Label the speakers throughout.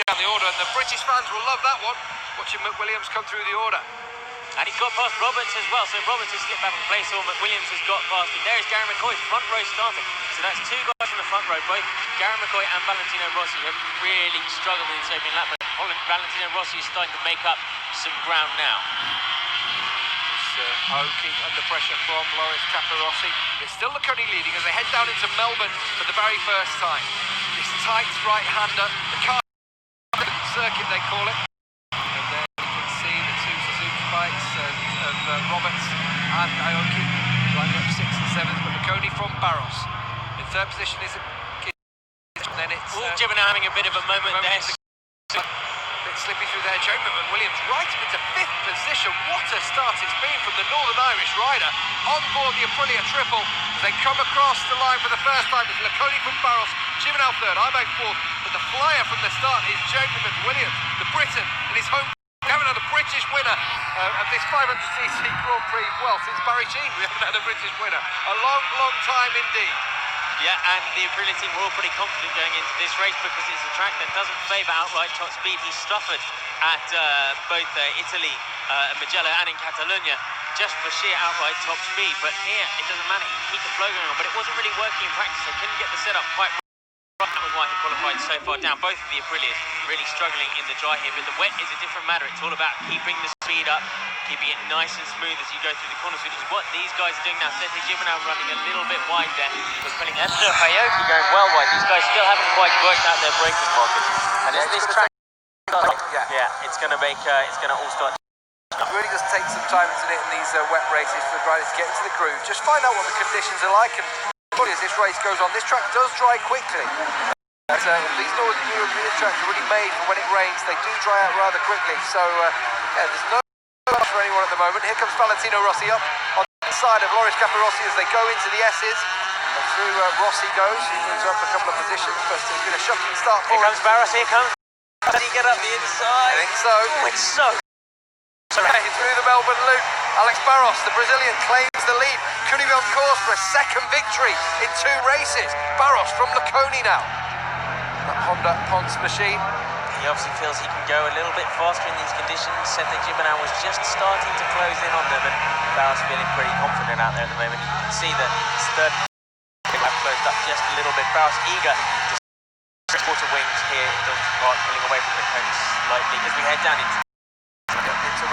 Speaker 1: down the order, and the British fans will love that one, watching McWilliams come through the order.
Speaker 2: And he got past Roberts as well, so Roberts has slipped back from place, or McWilliams has got past him. There is Gary McCoy, front row starting. So that's two guys in the front row, both Gary McCoy and Valentino Rossi have really struggled in this opening lap, but Valentino Rossi is starting to make up some ground now.
Speaker 1: Aoki under pressure from Loris Capirossi. It's still Laconi leading as they head down into Melbourne for the very first time. This tight right-hander, the car circuit they call it. And there you can see the two Suzuki bikes of Roberts and Aoki lining up 6th and 7th, but Laconi from Baross. In third position is then it's
Speaker 2: Gibbon now having a bit of a moment there.
Speaker 1: Slipping through there, Joe McWilliams right up into 5th position. What a start it's been from the Northern Irish rider on board the Aprilia Triple as they come across the line for the first time. It's Laconi from Baross, Gibbon 3rd, Ibank 4th, but the flyer from the start is Jamie McWilliams, the Briton in his home. We haven't had a British winner of this 500cc Grand Prix, well, since Barry Jean we haven't had a British winner. A long, long time indeed.
Speaker 2: Yeah, and the Aprilia team were all pretty confident going into this race because it's a track that doesn't favour outright top speed. He suffered at both Italy, Mugello, and in Catalonia just for sheer outright top speed. But here, it doesn't matter. He can keep the flow going on, but it wasn't really working in practice. They couldn't get the setup quite right. That was why he qualified so far down. Both of the Aprilias really struggling in the dry here, but the wet is a different matter. It's all about keeping the speed up, keeping it nice and smooth as you go through the corners, which is what these guys are doing now. Sete Gibbon now running a little bit wide there. Aoki going well wide. These guys still haven't quite worked out their braking market. And as this track, it's going to all start.
Speaker 1: It really does take some time, isn't it, in these wet races for the riders to get into the groove. Just find out what the conditions are like, and as this race goes on, this track does dry quickly. These Northern European tracks are really made for when it rains. They do dry out rather quickly. So, there's no rush for anyone at the moment. Here comes Valentino Rossi up on the side of Loris Capirossi as they go into the S's. And through Rossi goes. He moves up a couple of positions, but it's been a shocking start for him.
Speaker 2: Here comes Baross, here comes. Does he get up the inside?
Speaker 1: I think so.
Speaker 2: Oh, it's so.
Speaker 1: Through the Melbourne Loop, Alex Baross, the Brazilian, claims the lead. Could he be on course for a second victory in 2 races? Baross from Laconi now. That Honda Pons machine.
Speaker 2: He obviously feels he can go a little bit faster in these conditions. Sete Gibbon was just starting to close in on them, and Baross feeling pretty confident out there at the moment. You can see that his third lap closed up just a little bit. Baross eager to quarter wings here, pulling away from the cones slightly as we head down into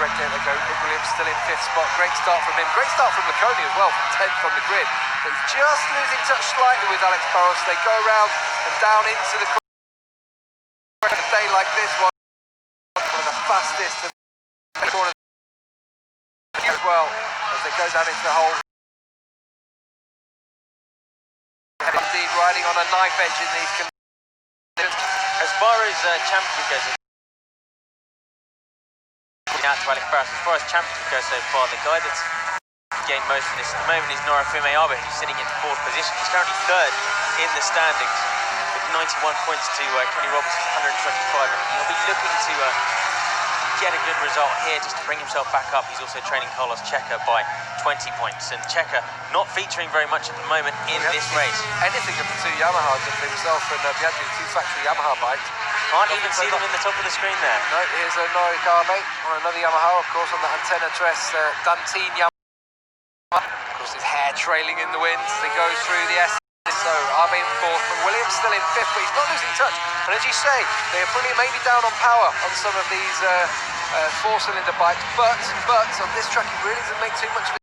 Speaker 1: red there they go. McWilliams still in 5th spot. Great start from him. Great start from Laconi as well, from 10th on the grid. But he's just losing touch slightly with Alex Baross. They go around and down into the corner. A day like this one of the fastest corners as well as they go down into the hole. And indeed riding on a knife edge in these conditions.
Speaker 2: As far as championship goes, out to Alex Baross. As far as championship goes so far, the guy that's gained most of this at the moment is Norafime Abe, who's sitting in 4th position. He's currently 3rd in the standings with 91 points to Kenny Roberts' 125, and he'll be looking to get a good result here just to bring himself back up. He's also trailing Carlos Checa by 20 points, and Checa not featuring very much at the moment in this race.
Speaker 1: Anything of the 2 Yamahas of himself and Biaggi, 2 factory Yamaha bikes.
Speaker 2: Can't even see them in the top of the screen there.
Speaker 1: No, here's Norikabe on another Yamaha, of course, on the antenna dress, Dantine Yamaha. Of course, his hair trailing in the wind as he goes through the S. So, Abe in 4th, but Williams still in 5th, but he's not losing touch. And as you say, they are pretty maybe down on power on some of these 4-cylinder bikes, but on this track, he really doesn't make too much of it.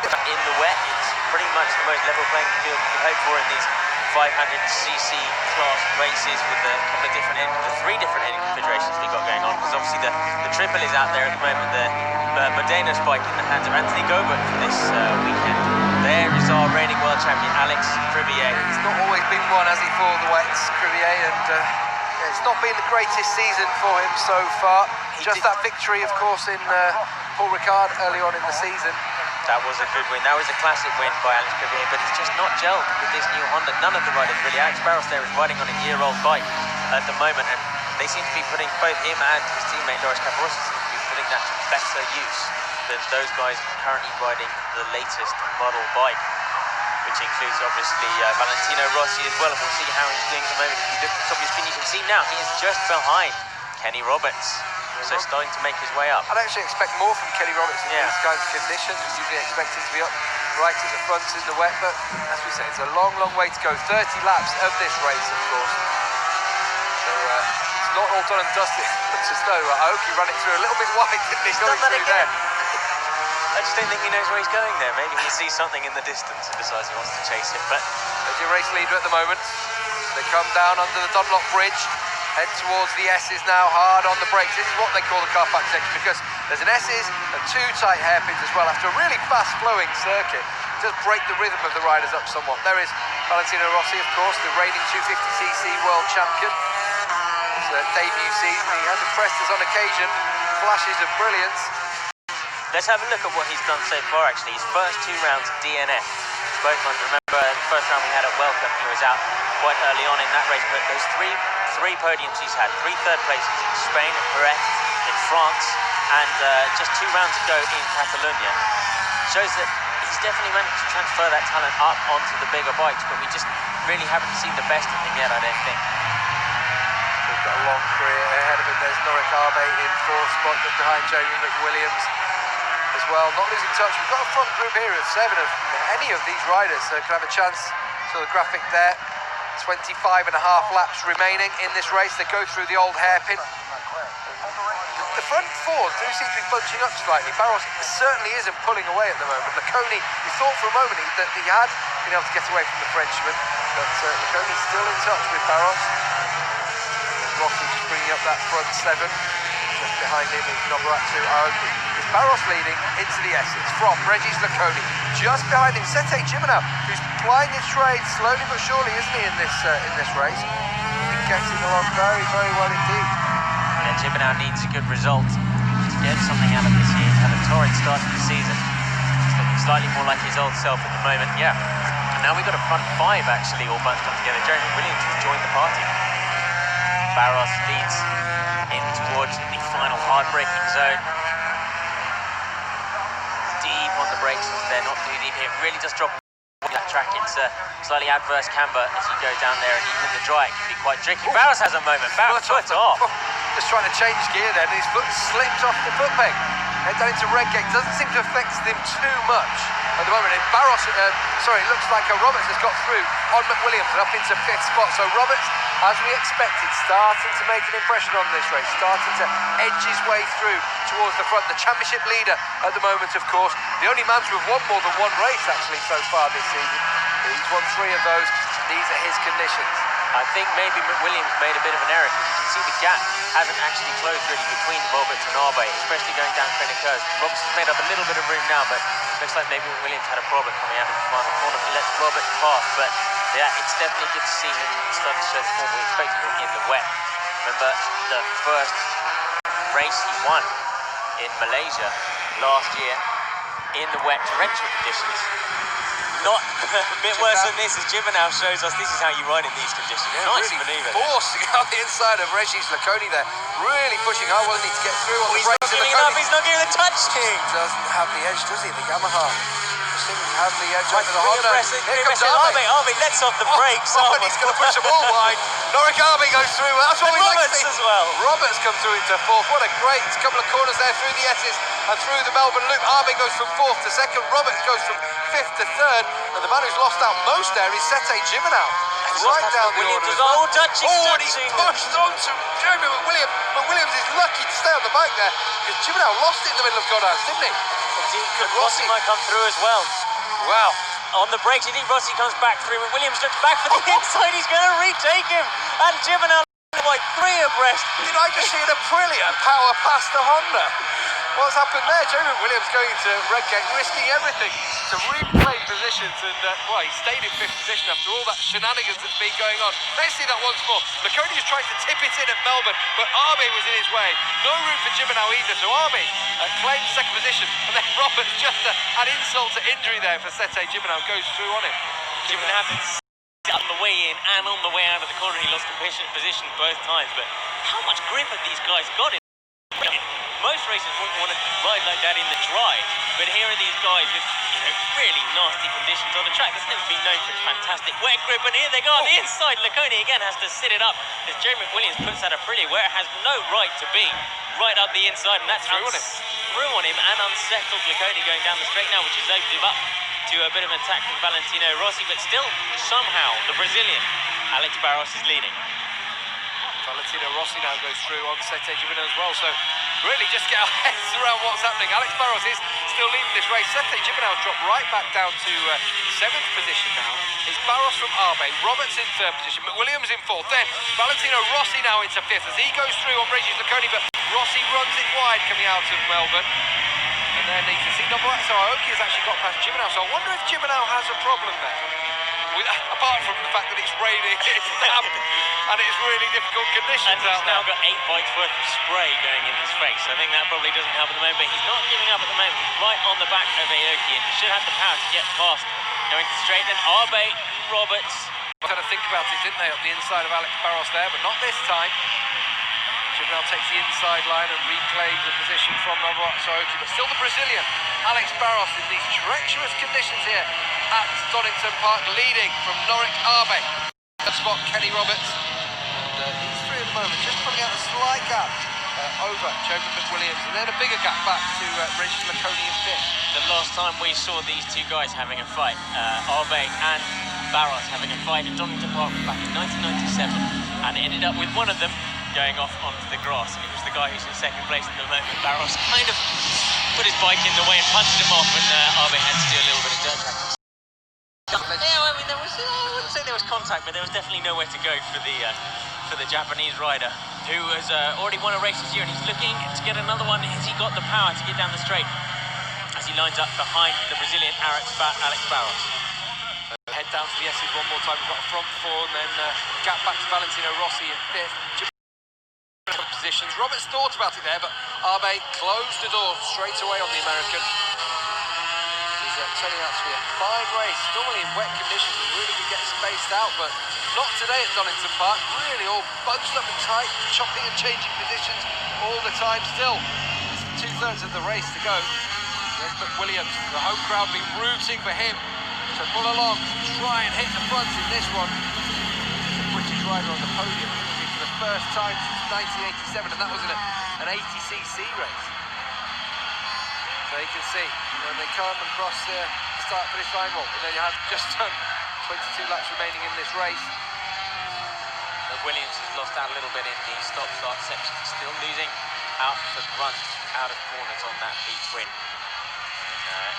Speaker 2: In the wet, it's pretty much the most level playing field you could hope for in these 500cc class races with a couple of different the 3 different engine configurations we've got going on, because obviously the triple is out there at the moment, the Modena's bike in the hands of Anthony Gobert for this weekend. There is our reigning world champion, Alex Cribier.
Speaker 1: He's not always been one, has he, for the wets, Cribier, and it's not been the greatest season for him so far. Just that victory, of course, in Paul Ricard early on in the season.
Speaker 2: That was a good win. That was a classic win by Alex Cribier, but he's just not gelled with this new Honda. None of the riders really. Alex Baross there is riding on a year-old bike at the moment, and they seem to be putting, both him and his teammate Loris Capirossi seem to be putting that to better use than those guys currently riding the latest model bike, which which includes obviously Valentino Rossi as well, and we'll see how he's doing at the moment. If you look at the top of his spin, you can see now he is just behind Kenny Roberts, so starting to make his way up.
Speaker 1: I'd actually expect more from Kenny Roberts in these kinds of conditions. Usually expect him to be up right at the front in the wet, but as we say, it's a long, long way to go. 30 laps of this race, of course. So it's not all done and dusted. Looks as though I hope he ran it through a little bit wide. He's going through there.
Speaker 2: I just don't think he knows where he's going there. Maybe he sees something in the distance and decides he wants to chase it. But
Speaker 1: there's your race leader at the moment. They come down under the Dunlop Bridge, head towards the S's now, hard on the brakes. This is what they call the car park section, because there's an S's and two tight hairpins as well. After a really fast-flowing circuit, it does break the rhythm of the riders up somewhat. There is Valentino Rossi, of course, the reigning 250cc world champion. His debut season, he has impressed us on occasion, flashes of brilliance.
Speaker 2: Let's have a look at what he's done so far, actually. His first 2 rounds of DNF, both ones. Remember, the first round we had at Welcome, he was out quite early on in that race, but those three podiums he's had, 3 third places in Spain, Jerez, in France, and just 2 rounds ago in Catalonia, shows that he's definitely managed to transfer that talent up onto the bigger bikes, but we just really haven't seen the best of him yet, I don't think.
Speaker 1: He's got a long career ahead of him. There's Motogp in 4th spot, just behind Jamie McWilliams as well. Not losing touch. We've got a front group here of 7 of any of these riders, so can have a chance. So the graphic there, 25.5 laps remaining in this race. They go through the old hairpin. The front 4 do seem to be bunching up slightly. Baross certainly isn't pulling away at the moment. Laconi, we thought for a moment that he had been able to get away from the Frenchman, but Laconi's still in touch with Baross. Rossi just bringing up that front 7. Just behind him is Noburatsu Aoki. It's Baross leading into the S's from Regis Laconi. Just behind him, Sete Gimeno, who's plying his trade slowly but surely, isn't he, in this race? He's getting along very, very well indeed.
Speaker 2: Yeah, Gimeno needs a good result to get something out of this year. He's had a torrid start to the season. He's looking slightly more like his old self at the moment, yeah. And now we've got a front 5 actually all bunched up together. Jeremy Williams has joined the party. Baross leads in towards the final hard-braking zone. Deep on the brakes, they're not too deep here. It really does drop that track. It's a slightly adverse camber as you go down there, and even the dry, it can be quite tricky. Baross has a moment. Baross foot off.
Speaker 1: Just trying to change gear then, and his foot slipped off the foot peg. Head down into Redgate. Doesn't seem to affect him too much at the moment. And Baross, it looks like Roberts has got through on McWilliams and up into 5th spot. So Roberts, as we expected, starting to make an impression on this race, starting to edge his way through towards the front. The championship leader at the moment, of course. The only man to have won more than 1 race, actually, so far this season. He's won 3 of those. These are his conditions.
Speaker 2: I think maybe McWilliams made a bit of an error, because you can see the gap hasn't actually closed really between Roberts and Arbe, especially going down Crenna curves. Roberts has made up a little bit of room now, but looks like maybe McWilliams had a problem coming out of the final corner. He lets Roberts pass, but yeah, it's definitely good to see him start to show the form we expected him in the wet. Remember the first race he won in Malaysia last year in the wet torrential conditions. Not a bit worse than this, as Gimeno shows us this is how you ride in these conditions.
Speaker 1: Yeah,
Speaker 2: nice
Speaker 1: really
Speaker 2: manoeuvre.
Speaker 1: Forcing out the inside of Regis Laconi there. Really pushing hard, wasn't he, to get through on the brakes.
Speaker 2: He's not giving a touch, King.
Speaker 1: Doesn't have the edge, does he, the Yamaha? Doesn't have the edge over the Honda. Here comes
Speaker 2: Arbe. Arbe lets off the brakes.
Speaker 1: And he's going to push them all wide. Motogp goes through. That's what we like to see.
Speaker 2: Roberts as well.
Speaker 1: Roberts comes through into 4th. What a great couple of corners there through the S's and through the Melbourne Loop. Arbe goes from 4th to 2nd. Roberts goes from 5th to 3rd. And the man who's lost out most there is Sete Gimeno. Right down the order.
Speaker 2: Touching.
Speaker 1: And he's pushed onto Jeremy McWilliams. McWilliams is lucky to stay on the bike there, because Gimeno lost it in the middle of Goddard, didn't he?
Speaker 2: Could Rossi might come through as well.
Speaker 1: Wow.
Speaker 2: On the brakes, you think Rossi comes back through, but Williams looks back for the inside. He's going to retake him. And Gimeno like 3 abreast.
Speaker 1: Did I just see an Aprilia power past the Honda? What's happened there? Jamie Williams going to Redgate, risking everything to replay positions, and he stayed in 5th position after all that shenanigans that's been going on. Let's see that once more. Laconi is trying to tip it in at Melbourne, but Arbe was in his way. No room for Gimeno either, so Arbe claims 2nd position, and then Roberts, just an insult to injury there for Sete Gimeno, goes through on him.
Speaker 2: Gimeno happened on the way in and on the way out of the corner. He lost position both times, but how much grip have these guys got in? most racers wouldn't want to ride like that in the dry, but here are these guys with really nasty conditions on the track. That's never been known for its fantastic wet grip, and here they go on the inside. Laconi again has to sit it up as Jerry McWilliams puts that Aprilia where it has no right to be, right up the inside, and that's through on him and unsettled Laconi going down the straight now, which has opened him up to a bit of an attack from Valentino Rossi, but still somehow the Brazilian Alex Baross is leading.
Speaker 1: Valentino Rossi now goes through on Sete Gibino as well, so really just get our heads around what's happening. Alex Baross is still leading this race. Sete Gibino's dropped right back down to 7th position now. It's Baross from Arbe, Roberts in 3rd position, McWilliams in 4th, then Valentino Rossi now into 5th as he goes through on Regis Laconi, but Rossi runs it wide coming out of Melbourne. And then you can see so Aoki has actually got past Gibino, so I wonder if Gibino has a problem there. Apart from the fact that it's raining, it's damp, and it's really difficult conditions
Speaker 2: and
Speaker 1: out there.
Speaker 2: He's now got 8 bites worth of spray going in his face. I think that probably doesn't help at the moment, but he's not giving up at the moment. He's right on the back of Aoki, and he should have the power to get past going to straight. Then Arbe, Roberts.
Speaker 1: They had to think about it, didn't they, up the inside of Alex Baross there, but not this time. Gibino takes the inside line and reclaims the position from Roberts Aoki, but still the Brazilian Alex Baross in these treacherous conditions here at Donington Park, leading from Norick Arbe. Spot Kenny Roberts, and these three at the moment just pulling out a slight gap over Jovan McWilliams, and then a bigger gap back to Regis Laconi in 5th.
Speaker 2: The last time we saw these two guys having a fight, Arbe and Baross having a fight at Donington Park back in 1997, and it ended up with one of them going off onto the grass, and it was the guy who's in 2nd place at the moment. Baross kind of put his bike in the way and punted him off, and Arbe had to do a little bit of dirt track. Yeah, I mean, I wouldn't say there was contact, but there was definitely nowhere to go for the Japanese rider, who has already won a race this year, and he's looking to get another one. Has he got the power to get down the straight as he lines up behind the Brazilian Alex Baross?
Speaker 1: Head down to the S's one more time. We've got a front 4, and then gap back to Valentino Rossi in 5th. Positions. Roberts thought about it there, but Arbe closed the door straight away on the American. He's turning out to be a fine race. Normally in wet conditions, we really could get spaced out, but not today at Donington Park. Really all bunched up and tight, chopping and changing positions all the time. Still, it's 2/3 of the race to go. There's McWilliams. The home crowd will be rooting for him to pull along, try and hit the front in this one. The British rider on the podium for the first time since 1987, and that was in an 80cc race. So you can see when they come across the start-finish line, they have just done 22 laps remaining in this race.
Speaker 2: Williams has lost out a little bit in the stop-start section, still losing out the front, out of corners on that V-twin.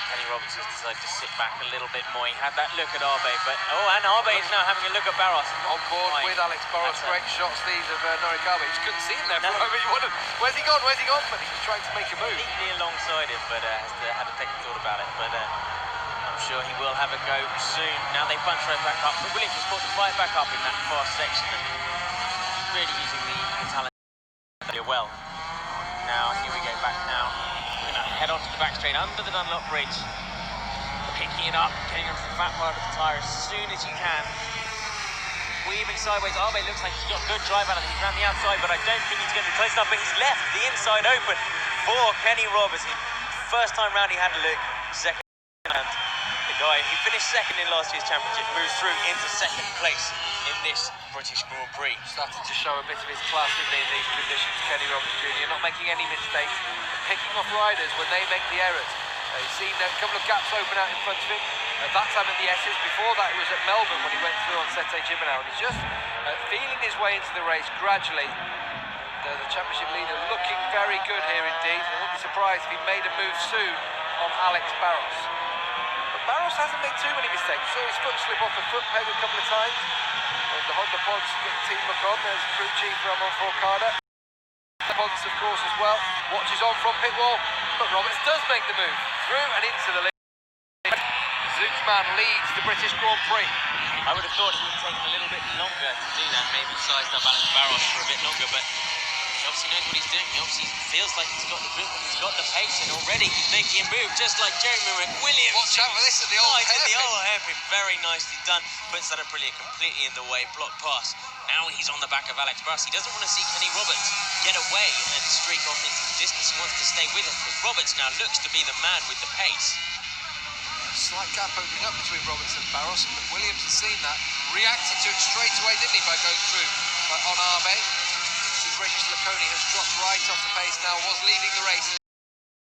Speaker 2: Kenny Roberts has decided to sit back a little bit more. He had that look at Arbe, but and Arbe is now having a look at Baross.
Speaker 1: On board with Alex Baross. Great shots these of Norick Arbe. You just couldn't see him there for a moment. You wondered, where's he gone? Where's he gone? But he was trying to make a move.
Speaker 2: Completely alongside him, but had to take a thought about it. But I'm sure he will have a go soon. Now they bunch right back up. But Williams has put them right back up in that fast section, and really using the talent well. Now here we go back now. Head on to the back straight under the Dunlop Bridge, picking it up, getting onto the fat part of the tyre as soon as you can. Weaving sideways, Arbe looks like he's got good drive out of it. He's around the outside, but I don't think he's going to be close enough. But he's left the inside open for Kenny Roberts. First time round he had a look, second, and the guy who finished 2nd in last year's championship moves through into 2nd place in this British Grand Prix.
Speaker 1: Started to show a bit of his class in these conditions, Kenny Roberts Jr. Not making any mistakes, picking off riders when they make the errors. He's seen a couple of gaps open out in front of him. At that time at the S's, before that it was at Melbourne when he went through on Sete Gibino, and he's just feeling his way into the race gradually. The championship leader looking very good here indeed. I wouldn't be surprised if he made a move soon on Alex Baross. But Baross hasn't made too many mistakes. Saw his foot slip off the foot peg a couple of times. And the Honda pods get the team look on. There's crew chief Ramon Forcada. The pods, of course, as well. Watches on from pit wall, but Roberts does make the move through and into the lead. Zootsman leads the British Grand Prix.
Speaker 2: I would have thought he would take a little bit longer to do that, maybe sized up Alex Baross for a bit longer, but he obviously knows what he's doing. He obviously feels like he's got the grip and he's got the pace, and already he's making a move, just like Jeremy McWilliams.
Speaker 1: Watch out for this at the old hairpin.
Speaker 2: The old hairpin, very nicely done. Puts that Aprilia completely in the way, block pass. Now he's on the back of Alex Baross. He doesn't want to see Kenny Roberts get away and streak off into the distance. He wants to stay with him, but Roberts now looks to be the man with the pace.
Speaker 1: Slight gap opening up between Roberts and Baross, but Williams has seen that, reacted to it straight away, didn't he, by going through on Arbe. See, Regis Laconi has dropped right off the pace now, was leading the race.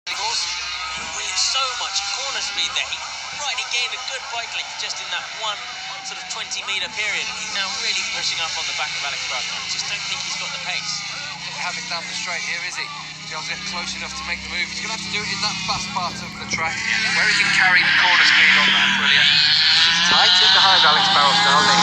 Speaker 2: Williams so much corner speed there. He gained a good bike length just in that one sort of 20-meter period, and he's now really pushing up on the back of Alex Bradley. I just don't think he's got the pace.
Speaker 1: Doesn't have it down the straight here, is he? He'll get close enough to make the move. He's going to have to do it in that fast part of the track, where he can carry the corner speed on that, brilliant. He's tight in behind Alex Barros now.